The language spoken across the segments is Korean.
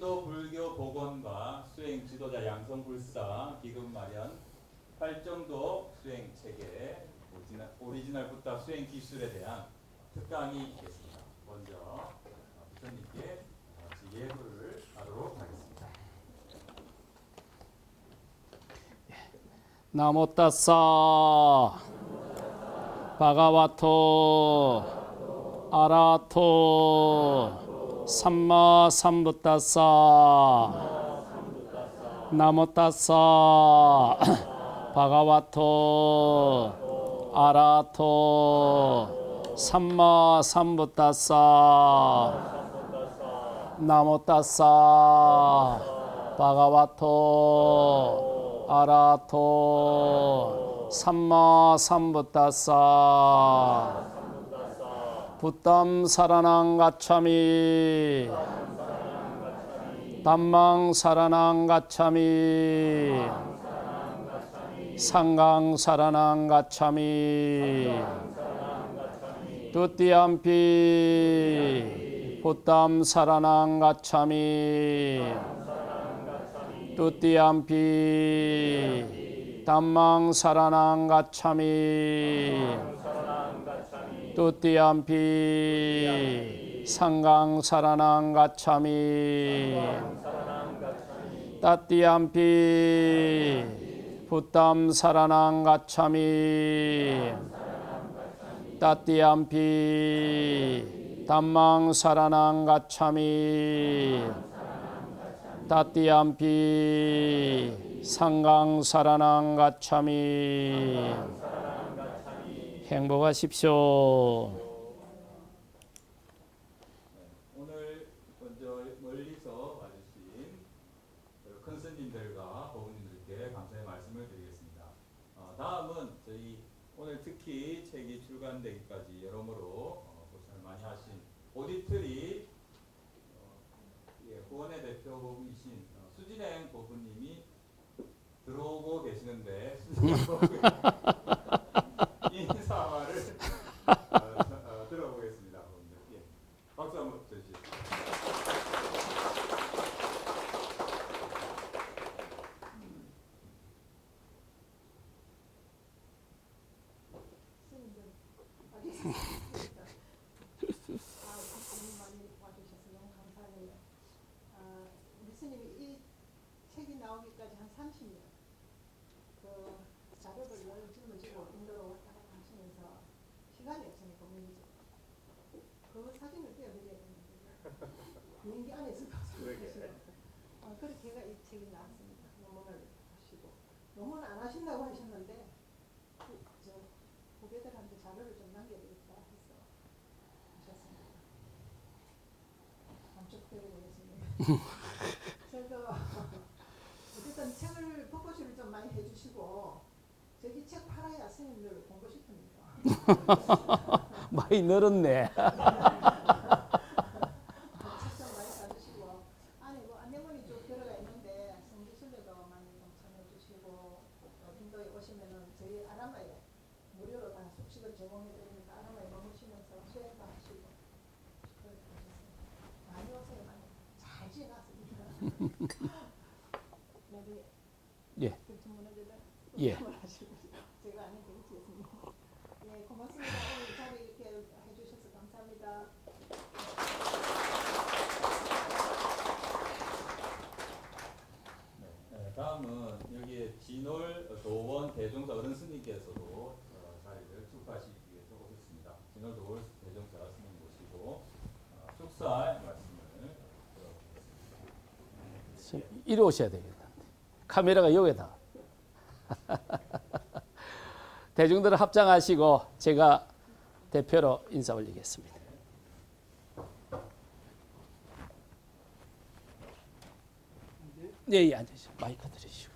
제주도 불교 복원과 수행 지도자 양성불사 기금 마련, 활정도 수행 체계, 오리지널 부타 수행 기술에 대한 특강이 있겠습니다. 먼저 부처님께 예불을 하도록 하겠습니다. 나모 따싸 바가와토 아라토 삼마 삼부따싸 나모 따싸 바가와토 아라토 삼마 삼부따싸 나모 따싸 바가와토 아라토 삼마 삼부따싸 부담 사라낭 가차미 담망 사라낭 가차미 상강 사라낭 가차미 두띠암피 부담 사라낭 가차미 두띠암피 담망 사라낭 가차미 두띠암피 상강 사라낭 가차미 따띠암피 부담 사라낭 가차미 따띠암피 담망 사라낭 가차미 따띠암피 상강 사라낭 가차미 행복하십시오. 오늘 먼저 멀리서 와주신 큰 스님들과 법우님들께 감사의 말씀을 드리겠습니다. 다음은 저희 오늘 특히 책이 출간되기까지 여러모로 고생을 많이 하신 오디트리 후원의 대표 법우이신 수진행 법우님이 들어오고 계시는데 인사말을 들어보겠습니다. 예. 박수 한번 쳐주시죠. 스님 많이 와주셔서 너무 감사해요. 우리 스님이 이 책이 나오기까지 한 30년 그 자료를 짊어지고 인도로 왔다 갔다 하시면서 시간이 없으니까 문제죠. 그 사진을 떼어드려야 되는데 비행기 안에서 그렇게 제가 이 책이 나왔습니다. 논문을 하시고 논문 안 하신다고 하셨는데 저 후배들한테 자료를 좀 남겨드릴까 해서 하셨습니다. 감축드리겠습니다. 그래서 어쨌든 책을 포커스를 좀 많이 해주시고 저기 책 팔아야 스님들 공부 싶습니다. 많이 늘었네. 책 좀 많이 사주시고 안에 뭐 안내문이 쭉 들어가 있는데 성지순례도 많이 좀 참여해주시고 인도에 오시면은 저희 아라마에 무료로 다 숙식을 제공해드리니까 아라마에 머무시면서 수행도 하시고 그렇게 하셨습니다. 많이 오세요. 많이 잘 지났습니다. 예. 예. 제가 아닌 되겠습니다. 예, 고맙습니다. 오늘 자리 이렇게 해주셔서 감사합니다. 다음은 여기에 진홀 도원 대종사 어른 스님께서도 자리를 축하하시기 위해서 오셨습니다. 진홀 도원 대종사 스님 모시고 축사의 말씀을 들어보겠습니다. 이리 오셔야 되겠다. 카메라가 여기다. 대중들을 합장하시고 제가 대표로 인사 올리겠습니다. 네, 앉으시죠. 마이크 들으시고.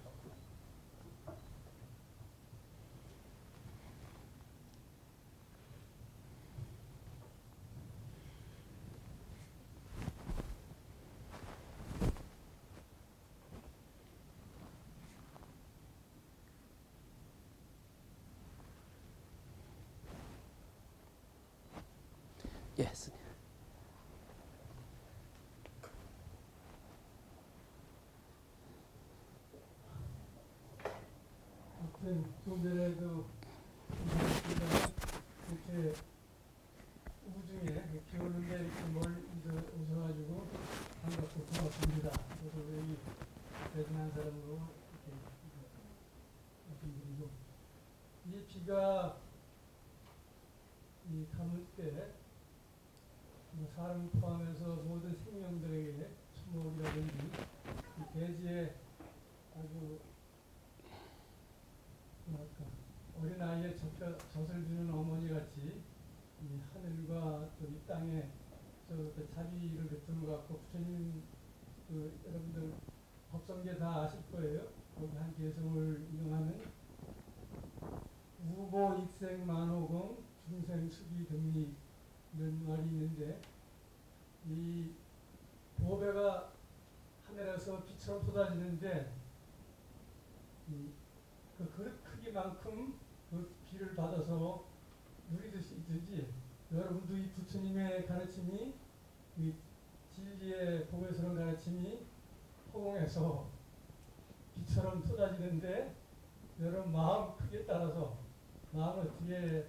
예, 스님. 하여튼 두 배에도 이렇게 우중에 비 오는데 이렇게 멀리서 오셔가지고 반갑고 고맙습니다. 저도 여기 대단한 사람으로 이렇게 말씀드리고 이 비가 이 가물 때 사람 포함해서 모든 생명들에게 추목이라든지 이 대지에 아주 뭐랄까 어린아이의 젖을 주는 어머니 같이 이 하늘과 또 이 땅에 그 자비를 베푸는 것 같고 부처님 여러분들 법성계 다 아실 거예요. 거기 한 개성을 인용하는 우보 익생 만호공 중생 수기 등리 이런 말이 있는데 이 보배가 하늘에서 빛처럼 쏟아지는데 그 그릇 크기만큼 그 비를 받아서 누리듯이 여러분도 이 부처님의 가르침이 이 진리의 보배스러운 가르침이 호응해서 비처럼 쏟아지는데 여러분 마음 크기에 따라서 마음을 어떻게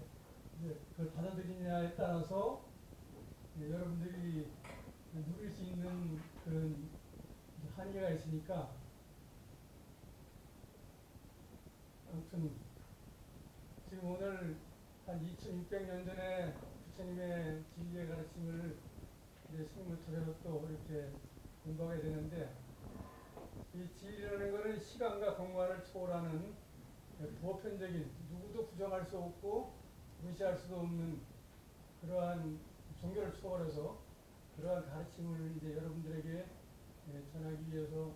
그걸 받아들이냐에 따라서 여러분들이 누릴 수 있는 그런 한계가 있으니까 아무튼 지금 오늘 한 2600년 전에 부처님의 진리의 가르침을 이제 식물토대로 또 이렇게 공부하게 되는데 이 진리라는 것은 시간과 공간을 초월하는 보편적인 누구도 부정할 수 없고 무시할 수도 없는 그러한 종교를 초월해서 그러한 가르침을 이제 여러분들에게 전하기 위해서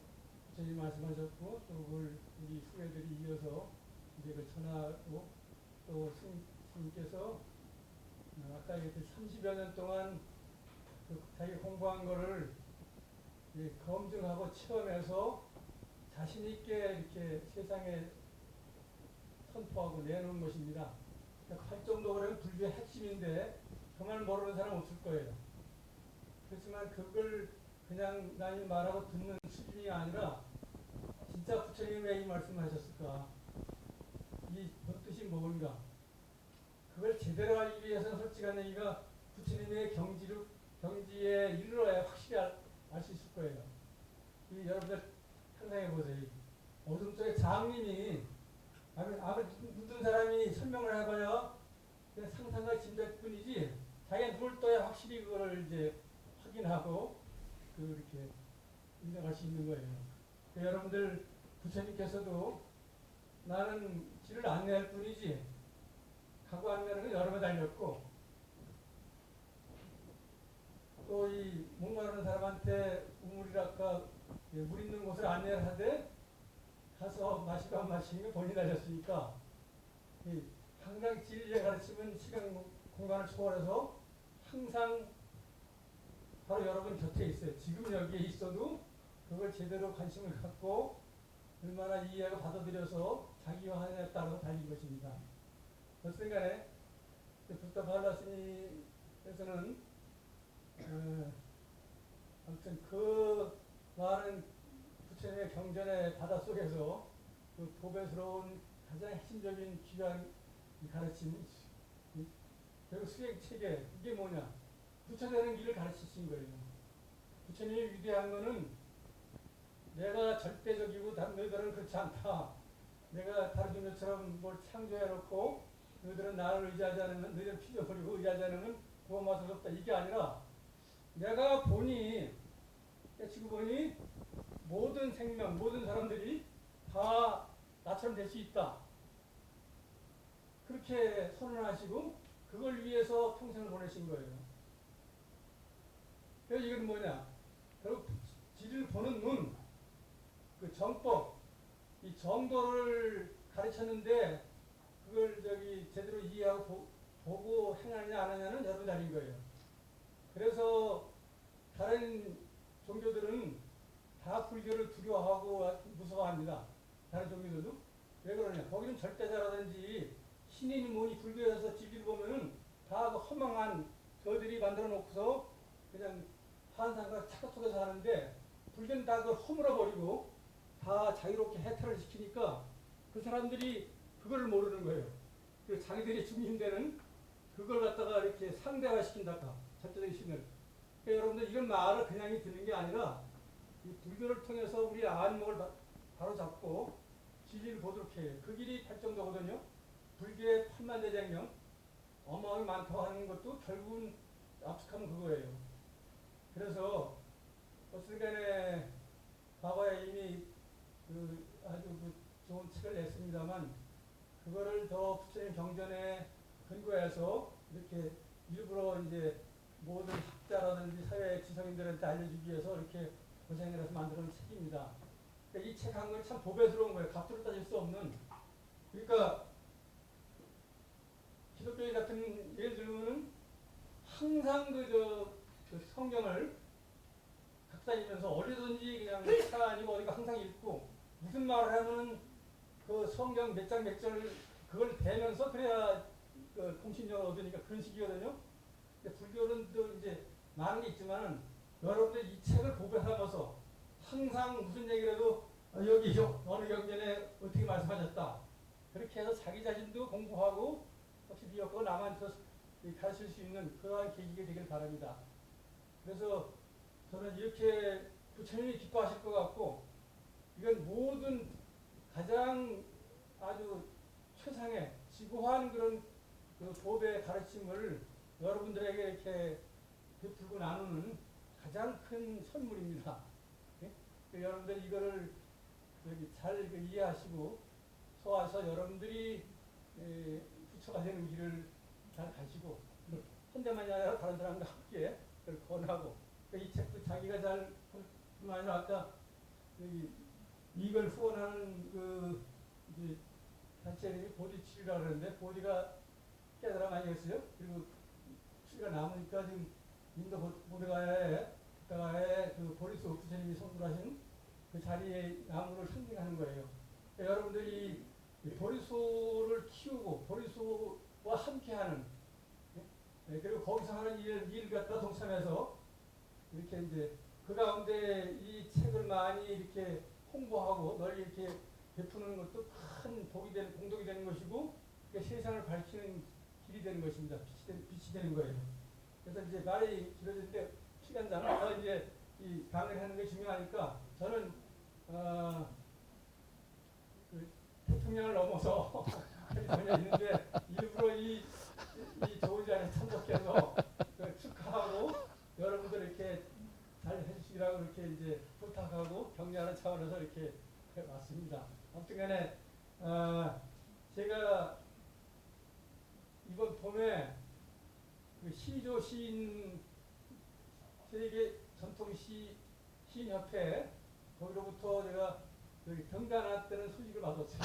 부처님 말씀하셨고 또 그걸 우리 후배들이 이어서 이제 그 전하고 또 스님께서 아까 얘기했듯이 30여 년 동안 그 자기 공부한 거를 검증하고 체험해서 자신 있게 이렇게 세상에 선포하고 내놓은 것입니다. 할 정도로 불교의 핵심인데 정말 모르는 사람 없을 거예요. 그렇지만 그걸 그냥 남이 말하고 듣는 수준이 아니라 진짜 부처님이 왜 이 말씀을 하셨을까? 이 뜻이 뭔가? 그걸 제대로 알기 위해서는 솔직한 얘기가 부처님의 경지에 이르러야 확실히 알 수 있을 거예요. 여러분들 상상해 보세요. 어둠 속에 장님이 아무리 묻은 사람이 설명을 해봐야 그냥 상상과 짐작뿐이지 자기가 눈을 떠야 확실히 그걸 이제 확인하고 그렇게 인정할 수 있는 거예요. 여러분들 부처님께서도 나는 길을 안내할 뿐이지 가고 안내는 건 여러 번 달렸고 또 이 목마르는 사람한테 우물이랄까 물 있는 곳을 안내를 하되 가서 마시고 안 마시는 게 본인이 하셨으니까 항상 진리의 가르침은 시간 공간을 초월해서 항상 바로 여러분 곁에 있어요. 지금 여기에 있어도 그걸 제대로 관심을 갖고 얼마나 이해하고 받아들여서 자기화하냐에 따라서 달린 것입니다. 어쨌든 간에 부타 발라 스님께서는 아무튼 그 많은 부처님의 경전의 바닷속에서 그 보배스러운 가장 핵심적인 귀한 가르침 결국 수행체계 이게 뭐냐 부처되는 길을 가르치신 거예요. 부처님이 위대한 거는 내가 절대적이고 너희들은 그렇지 않다. 내가 다른 종교처럼 뭘 창조해놓고 너희들은 나를 의지하지 않으면 너희들은 피져버리고 의지하지 않으면 구원받을 수 없다. 이게 아니라 내가 보니 깨치고 보니 모든 생명 모든 사람들이 다 나처럼 될 수 있다. 그렇게 선언하시고 그걸 위해서 평생을 보내신 거예요. 그래서 이건 뭐냐 결국 진리를 보는 눈 그 정법 이 정도를 가르쳤는데 그걸 제대로 이해하고 보고 행하느냐 안 하느냐는 여러분 달인 거예요. 그래서 다른 종교들은 다 불교를 두려워하고 무서워합니다. 다른 종교들도 왜 그러냐? 거기는 절대자라든지 신인이 뭐니 불교에서 진리를 보면은 다 그 허망한 저들이 만들어 놓고서 그냥 환상과 착각 속에서 하는데 불교는 다 그걸 허물어 버리고 다 자유롭게 해탈을 시키니까 그 사람들이 그걸 모르는 거예요. 그리고 자기들이 중심되는 그걸 갖다가 이렇게 상대화시킨다. 전체적인 신을. 그러니까 여러분들 이런 말을 그냥 듣는 게 아니라 이 불교를 통해서 우리 안목을 바로 잡고 진리를 보도록 해요. 그 길이 팔정도거든요. 불교의 팔만대장경 어마어마하게 많다고 하는 것도 결국은 압축하면 그거예요. 그래서 어쨌든 간에 과거에 이미 아주 좋은 책을 냈습니다만 그거를 더 부처님 경전에 근거해서 이렇게 일부러 이제 모든 학자라든지 사회 지성인들한테 알려주기 위해서 이렇게 고생을 해서 만들어 놓은 책입니다. 그러니까 이 책 한 권이 참 보배스러운 거예요. 값으로 따질 수 없는. 그러니까 기독교인 같은 예를 들면은 항상 그 성경을 각다니면서 어디든지 그냥 차 아니고 어디가 항상 읽고 무슨 말을 하면은 그 성경 몇 장 몇 절을 그걸 대면서 그래야 그 공신력을 얻으니까 그런 식이거든요. 근데 불교는 또 이제 많은 게 있지만은 여러분들 이 책을 보배하면서 항상 무슨 얘기를 해도 여기 어느 경전에 어떻게 말씀하셨다. 그렇게 해서 자기 자신도 공부하고 혹시 비역하고 남한테 가르칠 수 있는 그러한 계기가 되길 바랍니다. 그래서 저는 이렇게 부처님이 기뻐하실 것 같고 이건 모든 가장 아주 최상의 지고한 그런 그 보배 가르침을 여러분들에게 이렇게 베풀고 나누는 가장 큰 선물입니다. 예? 여러분들 이거를 잘 이해하시고 소화해서 여러분들이 부처가 되는 길을 잘 가시고 혼자만이 아니라 다른 사람과 함께 그걸 권하고 이 책도 자기가 잘 뿐만 아니라 아까 이걸 후원하는 그 이제 단체 이름이 보디치리라고 그러는데 보디가 깨달아 많이 했어요. 그리고 추리가 남으니까 지금 인도 보드가의 그 보리스 부처님이 선물하신 그 자리에 나무를 상징하는 거예요. 그러니까 여러분들이 보리소를 키우고 보리소와 함께하는 그리고 거기서 하는 일 갖다 동참해서 이렇게 이제 그 가운데 이 책을 많이 이렇게 홍보하고 널리 이렇게 베푸는 것도 큰 복이 되는 공덕이 되는 것이고 세상을 밝히는 길이 되는 것입니다. 빛이 되는 거예요. 그래서 이제 말이 길어지는데 시간상 더 이제 이 강의를 하는 게 중요하니까 저는 그 대통령을 넘어서 전혀 있는데 일부러 이 좋은 자리에 참석해서 축하하고 여러분들 이렇게 잘 해주시라고 이렇게 이제 부탁하고 격려하는 차원에서 이렇게 왔습니다. 아무튼간에 제가 이번 봄에 그 시조 시인 세계 전통 시인협회 거기로부터 제가 여기 경단 때는 소식을 받았어요.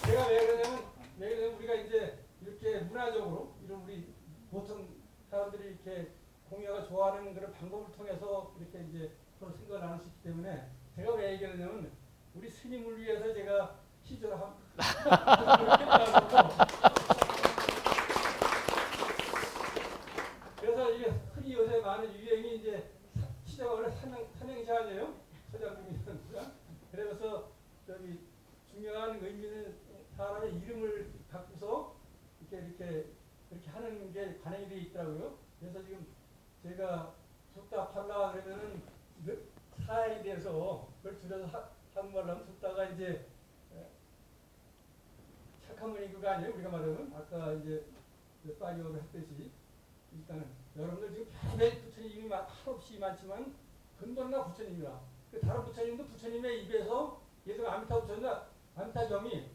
제가 왜 그러냐면 우리가 이제 이렇게 문화적으로 이런 우리 보통 사람들이 이렇게 공예가 좋아하는 그런 방법을 통해서 이렇게 이제 서로 생각을 나눌 수 있기 때문에 제가 왜 얘기하냐면 우리 스님을 위해서 제가 시조를 그래서 이게 흔히 요새 많은 유행이 이제 시조가 원래 삼행시 아니에요? 서장님이라는 거가. 그래서 저기 중요한 의미는 사람의 이름을 갖고서 이렇게 하는 게 관행이 되어 있더라고요. 그래서 지금 제가 숫다8라 그러면은 사에 대해서 그걸 줄여서 한국말로 하면 숫다가 이제 착한 분이 그거 아니에요? 우리가 말하면 아까 이제 파리어를 했듯이 일단은 여러분들 지금 몇 부처님 이름이 한없이 많지만 근본은 부처님이라. 다른 부처님도 부처님의 입에서 예를 들어 아미타 부처님이나 아미타점이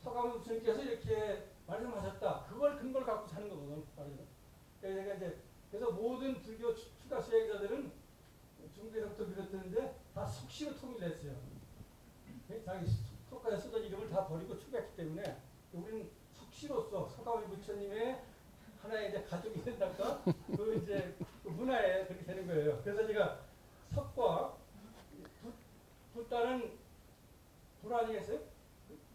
서가모니 부처님께서 이렇게 말씀하셨다. 그걸 근거를 갖고 사는 거거든. 그래서 모든 불교 추가 수행자들은 중국에서부터 비롯되는데 다 속시로 통일했어요. 자기 속가에 쓰던 이름을 다 버리고 추가했기 때문에 우리는 속시로서 서가모니 부처님의 하나의 이제 가족이 된달까? 그 이제 그 문화에 그렇게 되는 거예요. 그래서 제가 석과 붓다는 불 아니겠어요?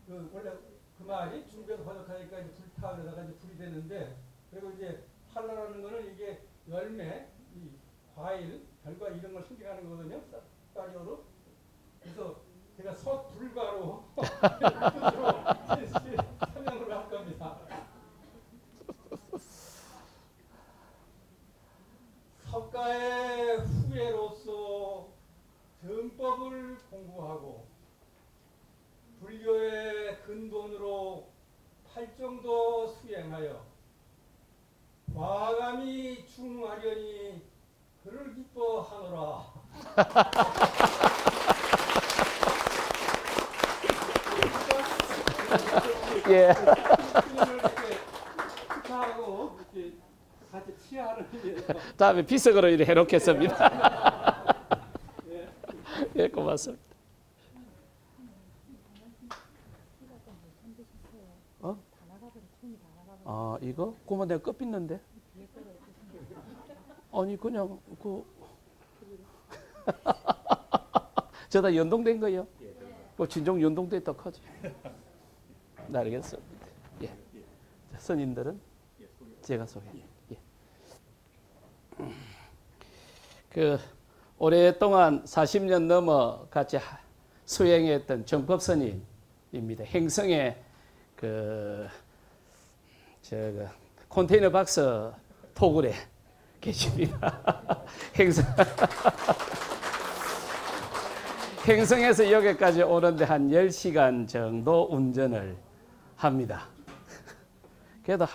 원래 그 말이 중국에서 번역하니까 이제 불타 그러다가 이제 불이 되는데 그리고 이제 팔라라는 거는 이게 열매, 이 과일, 결과 이런 걸 상징하는 거거든요. 석가려로 그래서 제가 서불가로 사명을 할 겁니다. 석가의 후예로서 정법을 공부하고 불교의 근본으로 팔정도 수행하여 과감히 중하려니 그를 기뻐하노라. 예. 축하하고 이렇게 같이 치하를 위해서 다음에 비석으로 이렇게 해놓겠습니다. 예, 고맙습니다. 어? 이거? 그만 내가 끝빗는데? 아니, 그냥, 저다 연동된 거요? 진정 연동됐다 하지. 네, 알겠습니다. 예. 자, 선임들은 제가 소개. 예. 오랫동안 40년 넘어 같이 수행했던 정법 스님입니다. 행성의 컨테이너 박스 토굴에 계십니다. 행성에서 여기까지 오는데 한 10시간 정도 운전을 합니다. 그래도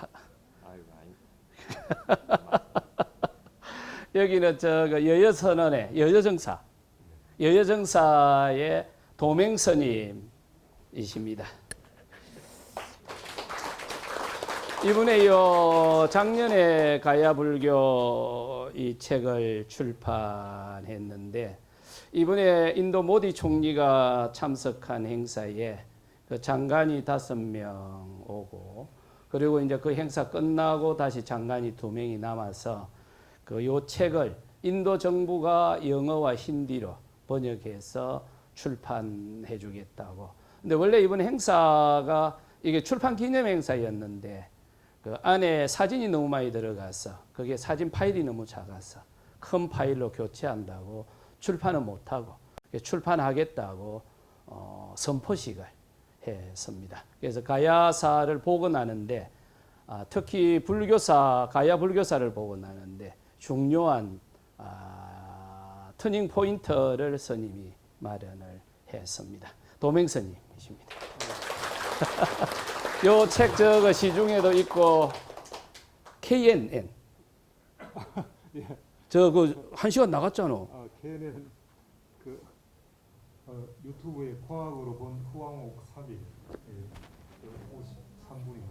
여기는 여여선언의 여여정사의 도맹스님이십니다. 이분의 작년에 가야불교 이 책을 출판했는데 이번에 인도 모디 총리가 참석한 행사에 장관이 5명 오고 그리고 이제 그 행사 끝나고 다시 장관이 2명이 남아서 요 책을 인도 정부가 영어와 힌디로 번역해서 출판해 주겠다고. 근데 원래 이번 행사가 이게 출판 기념 행사였는데 그 안에 사진이 너무 많이 들어가서 그게 사진 파일이 너무 작아서 큰 파일로 교체한다고 출판을 못하고 출판하겠다고 선포식을 했습니다. 그래서 가야사를 복원하는데 특히 가야 불교사를 복원하는데 중요한 터닝 포인트를 스님이 마련을 했습니다. 도맹스님이십니다. 요 책 시중에도 있고 KNN 한 시간 나갔잖아. 걔는 유튜브에 과학으로 본 후왕옥 3일 53분인가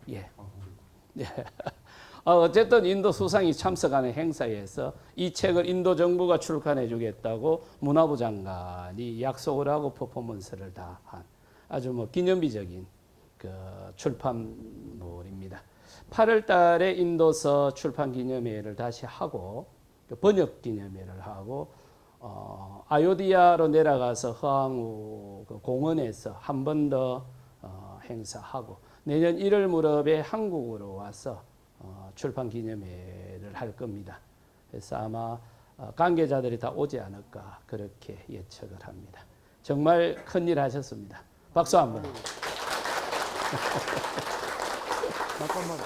예. 예. 어쨌든 인도 수상이 참석하는 행사에서 이 책을 인도 정부가 출간해 주겠다고 문화부 장관이 약속을 하고 퍼포먼스를 다 한 아주 기념비적인 출판물입니다. 8월 달에 인도서 출판 기념회를 다시 하고 번역 기념회를 하고 아요디아로 내려가서 허황우 공원에서 한 번 더 행사하고 내년 1월 무렵에 한국으로 와서 출판 기념회를 할 겁니다. 그래서 아마 관계자들이 다 오지 않을까 그렇게 예측을 합니다. 정말 큰일 하셨습니다. 박수 한번. 잠깐만.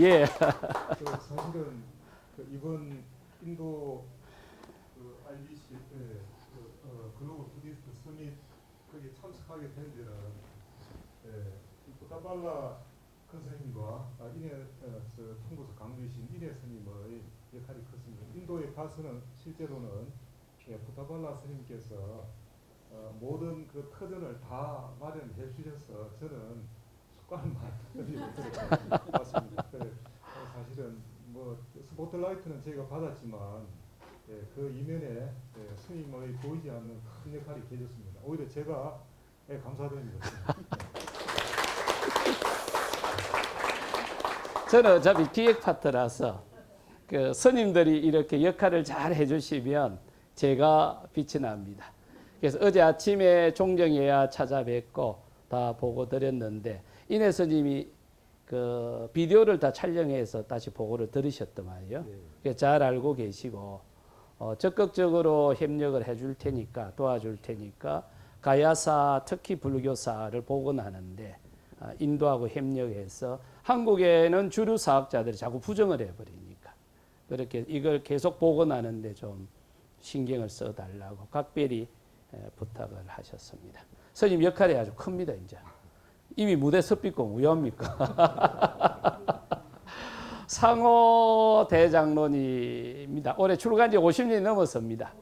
예. 사실은 이번 인도 IBC 글로벌 부디스트 서밋 거기 참석하게 된 데는 부타발라 큰 스님과 통도서 강주이신 이내 스님의 역할이 컸습니다. 인도에 가서는 실제로는 부타발라 스님께서 모든 터전을 다 마련해 주셔서 저는 숟가락만 맞습니다. 사실은 스포트라이트는 저희가 받았지만 그 이면에 스님의 보이지 않는 큰 역할이 계셨습니다. 오히려 제가 감사드립니다. 저는 어차피 기획 파트라서 스님들이 이렇게 역할을 잘 해주시면 제가 빛이 납니다. 그래서 어제 아침에 종정회야 찾아뵙고 다 보고 드렸는데 이내 스님이 비디오를 다 촬영해서 다시 보고를 들으셨더만요. 잘 알고 계시고 적극적으로 협력을 해줄 테니까 도와줄 테니까 가야사 특히 불교사를 복원하는데 인도하고 협력해서 한국에는 주류 사학자들이 자꾸 부정을 해버리니까 그렇게 이걸 계속 복원하는데 좀 신경을 써달라고 각별히 부탁을 하셨습니다. 스님 역할이 아주 큽니다. 이제 이미 무대 섭비고 무효입니까? 상호 대장론입니다. 올해 출가한 지 50년이 넘었습니다.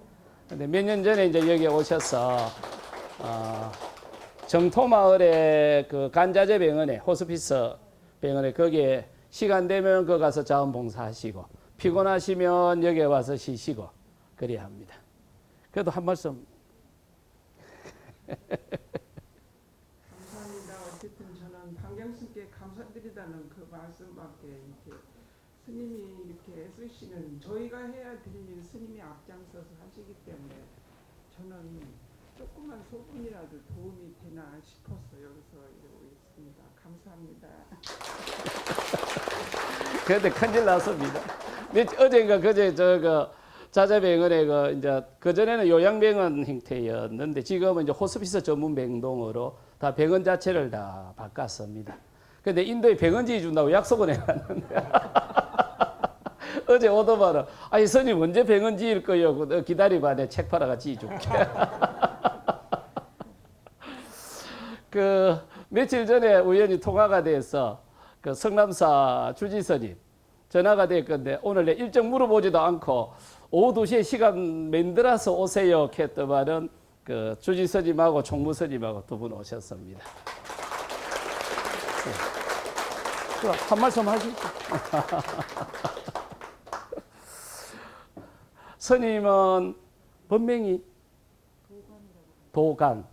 근데 몇 년 전에 이제 여기 오셔서 정토마을에 그 간자재 병원에 호스피스 병원에 거기에 시간 되면 거 가서 자원봉사하시고 피곤하시면 여기 와서 쉬시고 그래야 합니다. 그래도 한 말씀. 감사합니다. 어쨌든 저는 방경스님께 감사드리다는 그 말씀밖에 이렇게 스님이 이렇게 애쓰시는 저희가 해야 될 일 스님이 앞장서서 하시기 때문에 저는 조그만 소분이라도 도움이 되나 싶어서 여기서 이러고 있습니다. 감사합니다. 그런데 큰일 났습니다. 어젠가 그제 자자병원에 이제 그전에는 요양병원 형태였는데 지금은 이제 호스피스 전문 병동으로 다 병원 자체를 다 바꿨습니다. 근데 인도에 병원지 준다고 약속을 해놨는데 어제 오더바로 아니 스님 언제 병원 지을 거요? 기다리봐 내 책 팔아가 지어줄게. 그 며칠 전에 우연히 통화가 돼서 그 성남사 주지스님 전화가 될 건데 오늘 내 일정 물어보지도 않고 오후 2시에 시간 만들어서 오세요 했더만은 그 주지스님하고 총무스님하고 두 분 오셨습니다. 네. 한 말씀 하시죠. 스님은 본명이 도간.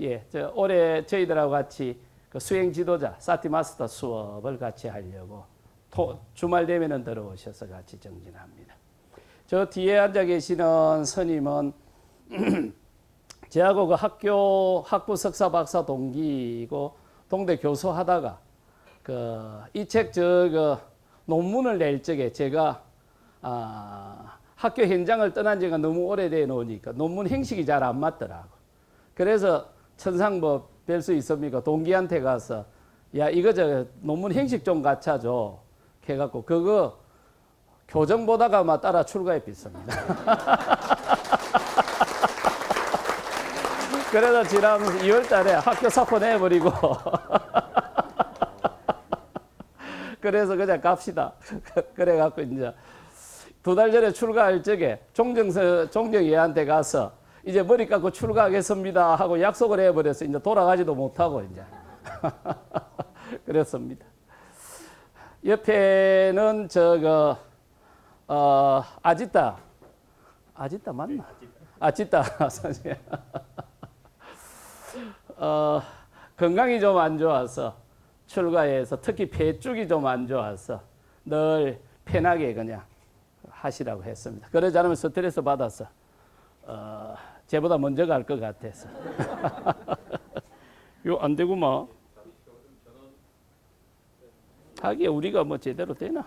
예, 올해 저희들하고 같이 그 수행 지도자 사티 마스터 수업을 같이 하려고 주말 되면은 들어오셔서 같이 정진합니다. 저 뒤에 앉아 계시는 스님은 저하고 그 학부 석사 박사 동기이고 동대 교수 하다가 이 책 논문을 낼 적에 제가 학교 현장을 떠난 지가 너무 오래돼 놓으니까 논문 형식이 잘 안 맞더라고. 그래서 천상 뭐 별 수 있습니까? 동기한테 가서 야 이거 논문 형식 좀 갖춰줘 해갖고 그거 교정 보다가 막 따라 출가해 빗습니다. 그래서 지난 2월 달에 학교 사표 내버리고 그래서 그냥 갑시다. 그래갖고 이제 2달 전에 출가할 적에 종정이한테 가서 이제 머리 깎고 출가하겠습니다 하고 약속을 해버려서 이제 돌아가지도 못하고 이제 그랬습니다. 옆에는 아지따 맞나? 아지따 선생님. 건강이 좀 안 좋아서 출가해서 특히 폐 쪽이 좀 안 좋아서 늘 편하게 그냥 하시라고 했습니다. 그러지 않으면 스트레스 받아서 제보다 먼저 갈 것 같아서. 요 안 되구만. 하기에 우리가 뭐 제대로 되나?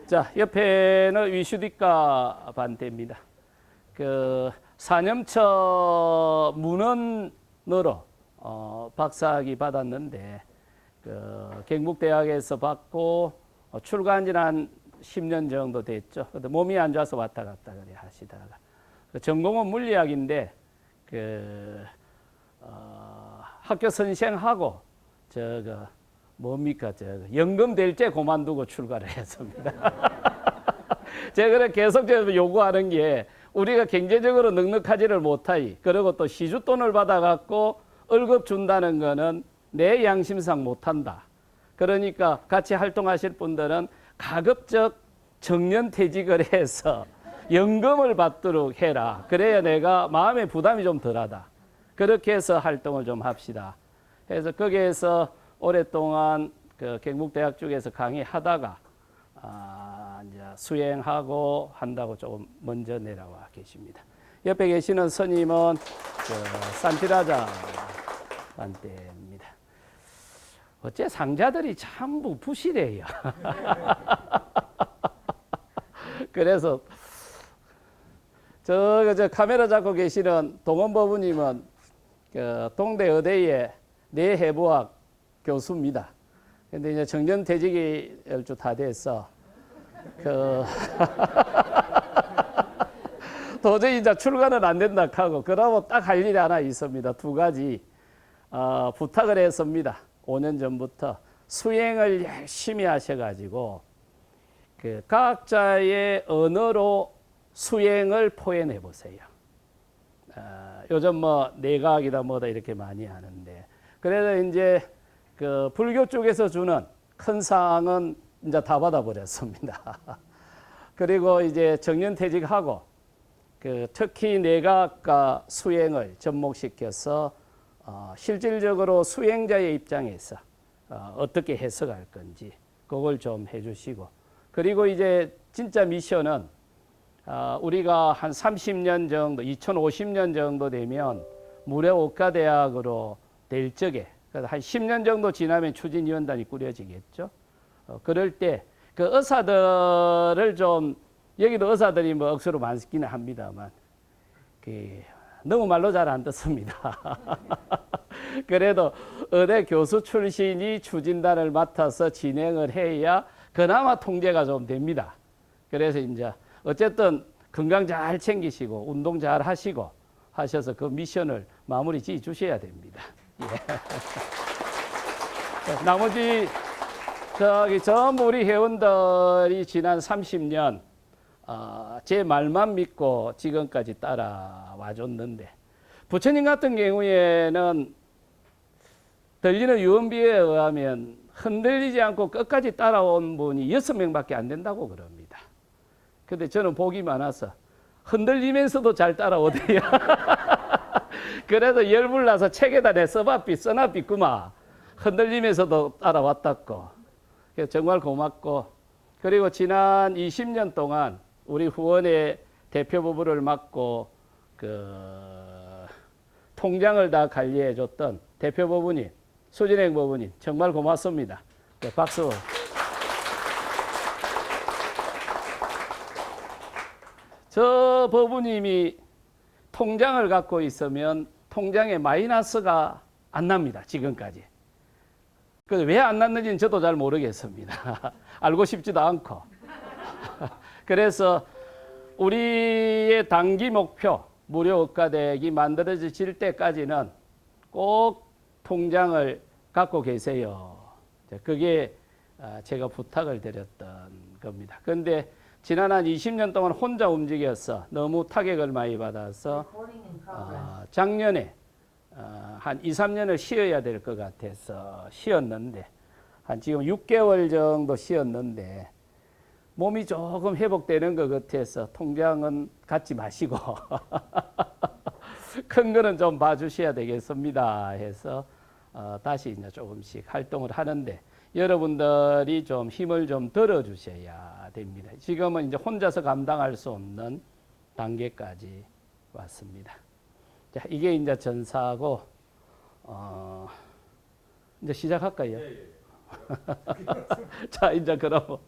자, 옆에는 위슈디카 반대입니다. 그 사념처 문헌으로 박사학위 받았는데 경북대학에서 받고 출가한 지는 한 10년 정도 됐죠. 근데 몸이 안 좋아서 왔다 갔다 그래 하시다가 전공은 물리학인데 학교 선생하고 연금될제 그만두고 출가를 했습니다. 제가 계속 요구하는 게 우리가 경제적으로 넉넉하지를 못하이 그리고 또 시주돈을 받아갖고 월급 준다는 거는 내 양심상 못한다. 그러니까 같이 활동하실 분들은 가급적 정년퇴직을 해서 연금을 받도록 해라. 그래야 내가 마음의 부담이 좀 덜하다. 그렇게 해서 활동을 좀 합시다. 그래서 거기에서 오랫동안 경북대학 쪽에서 강의하다가 이제 수행하고 한다고 조금 먼저 내려와 계십니다. 옆에 계시는 스님은 산티라자 반대입니다. 어째 상자들이 전부 부실해요. 그래서 저 카메라 잡고 계시는 동원법우님은 그 동대 의대의 뇌해부학 교수입니다. 근데 이제 정년퇴직이 얼추 다 돼서 그 도저히 이제 출가는 안 된다 하고 그러고 딱 할 일이 하나 있습니다. 두 가지 부탁을 했습니다. 5년 전부터 수행을 열심히 하셔가지고 그 각자의 언어로 수행을 표현해 보세요. 요즘 뭐 내각이다 뭐다 이렇게 많이 하는데 그래서 이제 그 불교 쪽에서 주는 큰 상은 이제 다 받아버렸습니다. 그리고 이제 정년퇴직하고 그 특히 내각과 수행을 접목시켜서 실질적으로 수행자의 입장에서 어떻게 해석할 건지 그걸 좀 해주시고 그리고 이제 진짜 미션은 우리가 한 30년 정도, 2050년 정도 되면 무료옥가대학으로 될 적에 그래서 한 10년 정도 지나면 추진위원단이 꾸려지겠죠. 그럴 때 그 의사들을 좀 여기도 의사들이 뭐 억수로 많기는 합니다만 너무 말로 잘 안 듣습니다. 그래도 의대 교수 출신이 추진단을 맡아서 진행을 해야 그나마 통제가 좀 됩니다. 그래서 이제 어쨌든 건강 잘 챙기시고 운동 잘 하시고 하셔서 그 미션을 마무리 지어 주셔야 됩니다. 예. 나머지 전부 우리 회원들이 지난 30년 제 말만 믿고 지금까지 따라와 줬는데 부처님 같은 경우에는 들리는 유언비에 의하면 흔들리지 않고 끝까지 따라온 분이 6명밖에 안 된다고 그럽니다. 근데 저는 복이 많아서 흔들리면서도 잘 따라오대요. 그래서 열불나서 책에다 내 써놨비구만. 흔들리면서도 따라왔다고. 그래서 정말 고맙고 그리고 지난 20년 동안 우리 후원의 대표 부부를 맡고 그 통장을 다 관리해 줬던 대표 부부님, 수진행 부부님 정말 고맙습니다. 네, 박수. 저 부부님이 통장을 갖고 있으면 통장에 마이너스가 안 납니다. 지금까지. 왜 안 났는지는 저도 잘 모르겠습니다. 알고 싶지도 않고. 그래서 우리의 단기 목표 무료옥가대학이 만들어질 때까지는 꼭 통장을 갖고 계세요. 그게 제가 부탁을 드렸던 겁니다. 그런데 지난 한 20년 동안 혼자 움직여서 너무 타격을 많이 받아서 작년에 한 2, 3년을 쉬어야 될 것 같아서 쉬었는데 한 지금 6개월 정도 쉬었는데 몸이 조금 회복되는 것 같아서 통장은 갖지 마시고 큰 거는 좀 봐주셔야 되겠습니다 해서 다시 이제 조금씩 활동을 하는데 여러분들이 좀 힘을 좀 들어주셔야 됩니다. 지금은 이제 혼자서 감당할 수 없는 단계까지 왔습니다. 자, 이게 이제 전사고 이제 시작할까요? 예, 예. 자, 이제 그럼